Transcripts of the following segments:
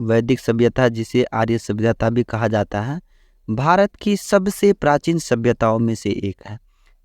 वैदिक सभ्यता, जिसे आर्य सभ्यता भी कहा जाता है, भारत की सबसे प्राचीन सभ्यताओं में से एक है।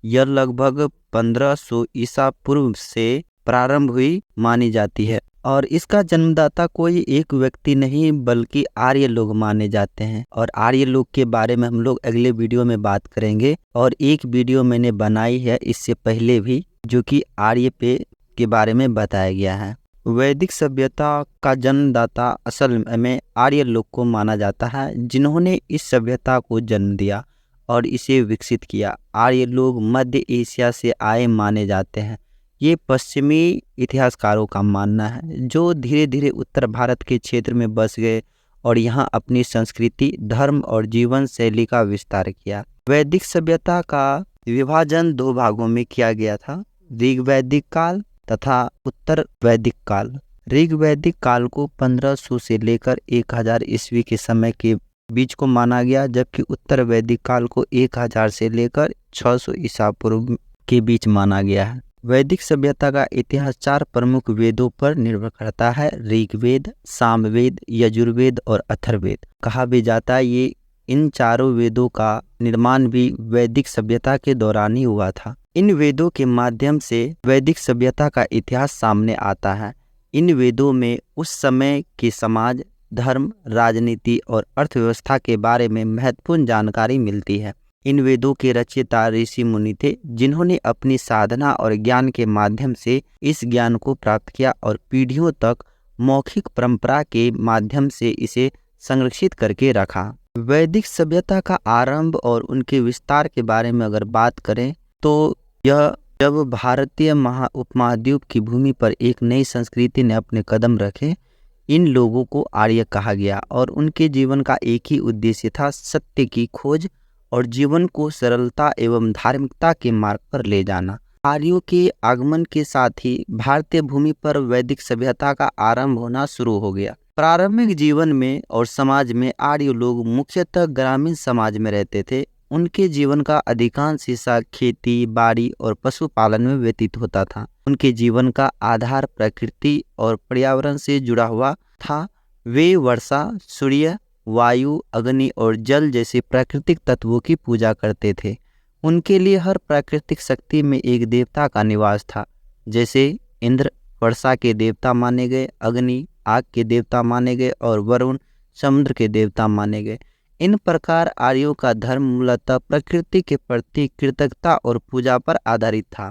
यह लगभग 1500 ईसा पूर्व से प्रारंभ हुई मानी जाती है और इसका जन्मदाता कोई एक व्यक्ति नहीं बल्कि आर्य लोग माने जाते हैं। और आर्य लोग के बारे में हम लोग अगले वीडियो में बात करेंगे। और एक वीडियो मैंने बनाई है इससे पहले भी, जो कि आर्य पे के बारे में बताया गया है। वैदिक सभ्यता का जन्मदाता असल में आर्य लोग को माना जाता है, जिन्होंने इस सभ्यता को जन्म दिया और इसे विकसित किया। आर्य लोग मध्य एशिया से आए माने जाते हैं। ये पश्चिमी इतिहासकारों का मानना है, जो धीरे धीरे उत्तर भारत के क्षेत्र में बस गए और यहाँ अपनी संस्कृति, धर्म और जीवन शैली का विस्तार किया। वैदिक सभ्यता का विभाजन 2 भागों में किया गया था, ऋग्वैदिक काल तथा उत्तर वैदिक काल। ऋग्वैदिक काल को 1500 से लेकर 1000 ईस्वी के समय के बीच को माना गया, जबकि उत्तर वैदिक काल को 1000 से लेकर 600 ईसा पूर्व के बीच माना गया है। वैदिक सभ्यता का इतिहास 4 प्रमुख वेदों पर निर्भर करता है, ऋग्वेद, सामवेद, यजुर्वेद और अथर्ववेद। कहा भी जाता है ये इन चारों वेदों का निर्माण भी वैदिक सभ्यता के दौरान ही हुआ था। इन वेदों के माध्यम से वैदिक सभ्यता का इतिहास सामने आता है। इन वेदों में उस समय के समाज, धर्म, राजनीति और अर्थव्यवस्था के बारे में महत्वपूर्ण जानकारी मिलती है। इन वेदों के रचयिता ऋषि मुनि थे, जिन्होंने अपनी साधना और ज्ञान के माध्यम से इस ज्ञान को प्राप्त किया और पीढ़ियों तक मौखिक परंपरा के माध्यम से इसे संरक्षित करके रखा। वैदिक सभ्यता का आरंभ और उनके विस्तार के बारे में अगर बात करें तो यह जब भारतीय उपमहाद्वीप की भूमि पर एक नई संस्कृति ने अपने कदम रखे। इन लोगों को आर्य कहा गया और उनके जीवन का एक ही उद्देश्य था, सत्य की खोज और जीवन को सरलता एवं धार्मिकता के मार्ग पर ले जाना। आर्यों के आगमन के साथ ही भारतीय भूमि पर वैदिक सभ्यता का आरंभ होना शुरू हो गया। प्रारंभिक जीवन में और समाज में आर्य लोग मुख्यतः ग्रामीण समाज में रहते थे। उनके जीवन का अधिकांश हिस्सा खेती, बाड़ी और पशुपालन में व्यतीत होता था। उनके जीवन का आधार प्रकृति और पर्यावरण से जुड़ा हुआ था। वे वर्षा, सूर्य, वायु, अग्नि और जल जैसे प्राकृतिक तत्वों की पूजा करते थे। उनके लिए हर प्राकृतिक शक्ति में एक देवता का निवास था। जैसे इंद्र वर्षा के देवता माने गए, अग्नि आग के देवता माने गए और वरुण समुद्र के देवता माने गए। इन प्रकार आर्यों का धर्म मूलतः प्रकृति के प्रति कृतज्ञता और पूजा पर आधारित था।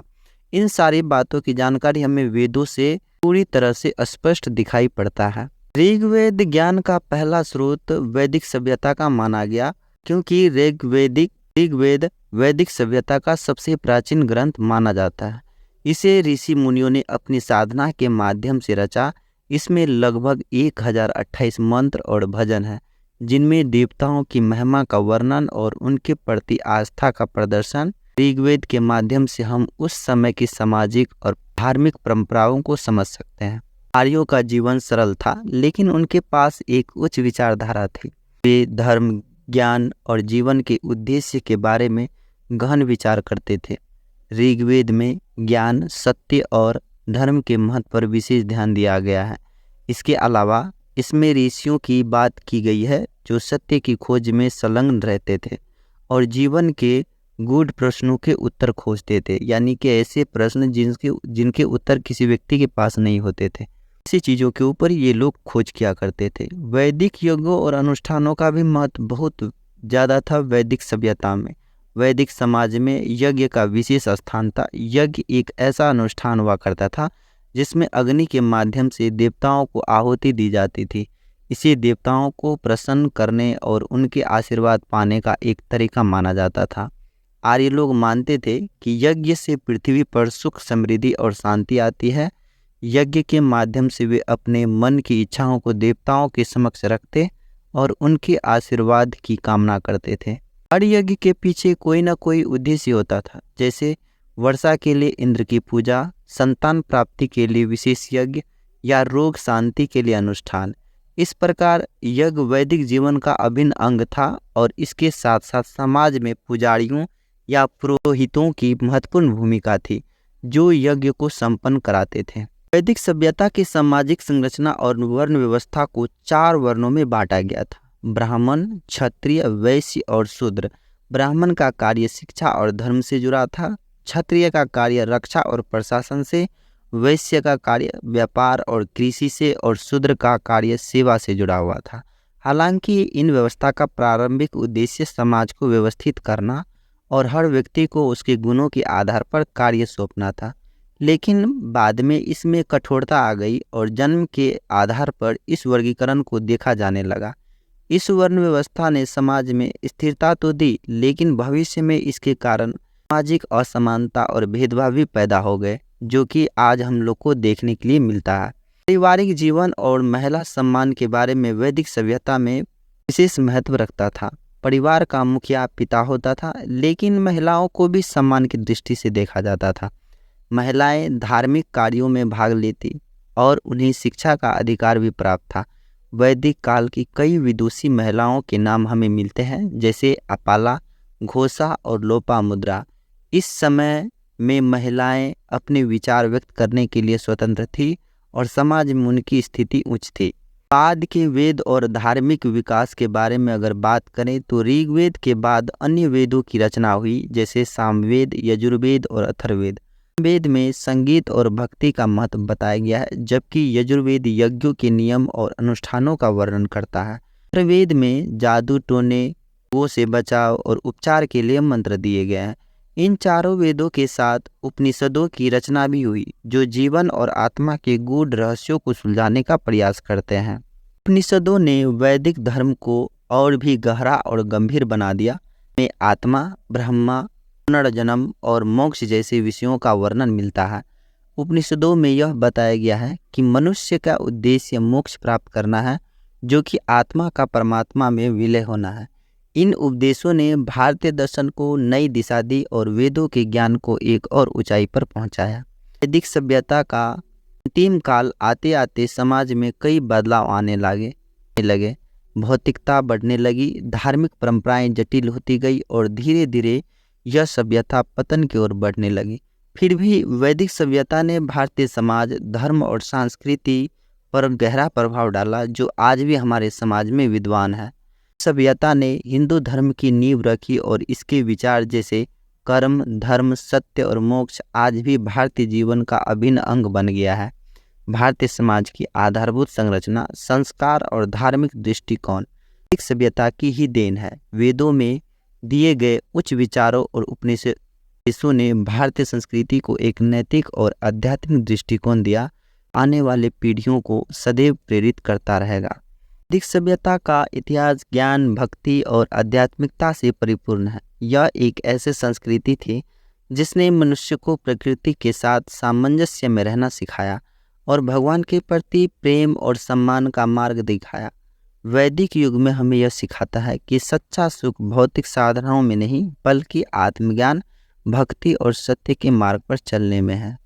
इन सारी बातों की जानकारी हमें वेदों से पूरी तरह से स्पष्ट दिखाई पड़ता है। ऋग्वेद ज्ञान का पहला स्रोत वैदिक सभ्यता का माना गया, क्योंकि ऋग्वेद वैदिक सभ्यता का सबसे प्राचीन ग्रंथ माना जाता है। इसे ऋषि मुनियों ने अपनी साधना के माध्यम से रचा। इसमें लगभग 1028 मंत्र और भजन है, जिनमें देवताओं की महिमा का वर्णन और उनके प्रति आस्था का प्रदर्शन। ऋग्वेद के माध्यम से हम उस समय की सामाजिक और धार्मिक परंपराओं को समझ सकते हैं। आर्यों का जीवन सरल था, लेकिन उनके पास एक उच्च विचारधारा थी। वे धर्म, ज्ञान और जीवन के उद्देश्य के बारे में गहन विचार करते थे। ऋग्वेद में ज्ञान, सत्य और धर्म के महत्व पर विशेष ध्यान दिया गया है। इसके अलावा इसमें ऋषियों की बात की गई है, जो सत्य की खोज में संलग्न रहते थे और जीवन के गूढ़ प्रश्नों के उत्तर खोजते थे, यानी कि ऐसे प्रश्न जिनके उत्तर किसी व्यक्ति के पास नहीं होते थे। इसी चीज़ों के ऊपर ये लोग खोज किया करते थे। वैदिक यज्ञों और अनुष्ठानों का भी महत्व बहुत ज़्यादा था। वैदिक सभ्यता में वैदिक समाज में यज्ञ का विशेष स्थान था। यज्ञ एक ऐसा अनुष्ठान हुआ करता था जिसमें अग्नि के माध्यम से देवताओं को आहुति दी जाती थी। इसे देवताओं को प्रसन्न करने और उनके आशीर्वाद पाने का एक तरीका माना जाता था। आर्य लोग मानते थे कि यज्ञ से पृथ्वी पर सुख, समृद्धि और शांति आती है। यज्ञ के माध्यम से वे अपने मन की इच्छाओं को देवताओं के समक्ष रखते और उनके आशीर्वाद की कामना करते थे। हर यज्ञ के पीछे कोई ना कोई उद्देश्य होता था, जैसे वर्षा के लिए इंद्र की पूजा, संतान प्राप्ति के लिए विशेष यज्ञ या रोग शांति के लिए अनुष्ठान। इस प्रकार यज्ञ वैदिक जीवन का अभिन्न अंग था और इसके साथ साथ समाज में पुजारियों या पुरोहितों की महत्वपूर्ण भूमिका थी, जो यज्ञ को संपन्न कराते थे। वैदिक सभ्यता की सामाजिक संरचना और वर्ण व्यवस्था को 4 वर्णों में बांटा गया था: ब्राह्मण, क्षत्रिय, वैश्य और शूद्र। ब्राह्मण का कार्य शिक्षा और धर्म से जुड़ा था, क्षत्रिय का कार्य रक्षा और प्रशासन से, वैश्य का कार्य व्यापार और कृषि से और शूद्र का कार्य सेवा से जुड़ा हुआ था। हालांकि इन व्यवस्था का प्रारंभिक उद्देश्य समाज को व्यवस्थित करना और हर व्यक्ति को उसके गुणों के आधार पर कार्य सौंपना था, लेकिन बाद में इसमें कठोरता आ गई और जन्म के आधार पर इस वर्गीकरण को देखा जाने लगा। इस वर्ण व्यवस्था ने समाज में स्थिरता तो दी, लेकिन भविष्य में इसके कारण सामाजिक असमानता और भेदभाव भी पैदा हो गए, जो कि आज हम लोग को देखने के लिए मिलता है। पारिवारिक जीवन और महिला सम्मान के बारे में वैदिक सभ्यता में विशेष महत्व रखता था। परिवार का मुखिया पिता होता था, लेकिन महिलाओं को भी सम्मान की दृष्टि से देखा जाता था। महिलाएं धार्मिक कार्यों में भाग लेती और उन्हें शिक्षा का अधिकार भी प्राप्त था। वैदिक काल की कई विदुषी महिलाओं के नाम हमें मिलते हैं, जैसे अपाला, घोषा और लोपामुद्रा। इस समय में महिलाएं अपने विचार व्यक्त करने के लिए स्वतंत्र थी और समाज में उनकी स्थिति उच्च थी। बाद के वेद और धार्मिक विकास के बारे में अगर बात करें तो ऋग्वेद के बाद अन्य वेदों की रचना हुई, जैसे सामवेद, यजुर्वेद और अथर्ववेद। वेद में संगीत और भक्ति का महत्व बताया गया है, जबकि यजुर्वेद यज्ञों के नियम और अनुष्ठानों का वर्णन करता है। अथर्ववेद में जादू टोने, रोगों से बचाव और उपचार के लिए मंत्र दिए गए हैं। इन चारों वेदों के साथ उपनिषदों की रचना भी हुई, जो जीवन और आत्मा के गूढ़ रहस्यों को सुलझाने का प्रयास करते हैं। उपनिषदों ने वैदिक धर्म को और भी गहरा और गंभीर बना दिया। में आत्मा, ब्रह्मा, पुनर्जन्म और मोक्ष जैसे विषयों का वर्णन मिलता है। उपनिषदों में यह बताया गया है कि मनुष्य का उद्देश्य मोक्ष प्राप्त करना है, जो कि आत्मा का परमात्मा में विलय होना है। इन उपदेशों ने भारतीय दर्शन को नई दिशा दी और वेदों के ज्ञान को एक और ऊंचाई पर पहुंचाया। वैदिक सभ्यता का अंतिम काल आते आते समाज में कई बदलाव आने लगे। भौतिकता बढ़ने लगी, धार्मिक परंपराएं जटिल होती गई और धीरे धीरे यह सभ्यता पतन की ओर बढ़ने लगी। फिर भी वैदिक सभ्यता ने भारतीय समाज, धर्म और संस्कृति पर गहरा प्रभाव डाला, जो आज भी हमारे समाज में विद्वान है। सभ्यता ने हिंदू धर्म की नींव रखी और इसके विचार जैसे कर्म, धर्म, सत्य और मोक्ष आज भी भारतीय जीवन का अभिन्न अंग बन गया है। भारतीय समाज की आधारभूत संरचना, संस्कार और धार्मिक दृष्टिकोण वैदिक सभ्यता की ही देन है। वेदों में दिए गए उच्च विचारों और उपनिषदों ने भारतीय संस्कृति को एक नैतिक और आध्यात्मिक दृष्टिकोण दिया, आने वाले पीढ़ियों को सदैव प्रेरित करता रहेगा। वैदिक सभ्यता का इतिहास ज्ञान, भक्ति और आध्यात्मिकता से परिपूर्ण है। यह एक ऐसी संस्कृति थी जिसने मनुष्य को प्रकृति के साथ सामंजस्य में रहना सिखाया और भगवान के प्रति प्रेम और सम्मान का मार्ग दिखाया। वैदिक युग में हमें यह सिखाता है कि सच्चा सुख भौतिक साधनों में नहीं, बल्कि आत्मज्ञान, भक्ति और सत्य के मार्ग पर चलने में है।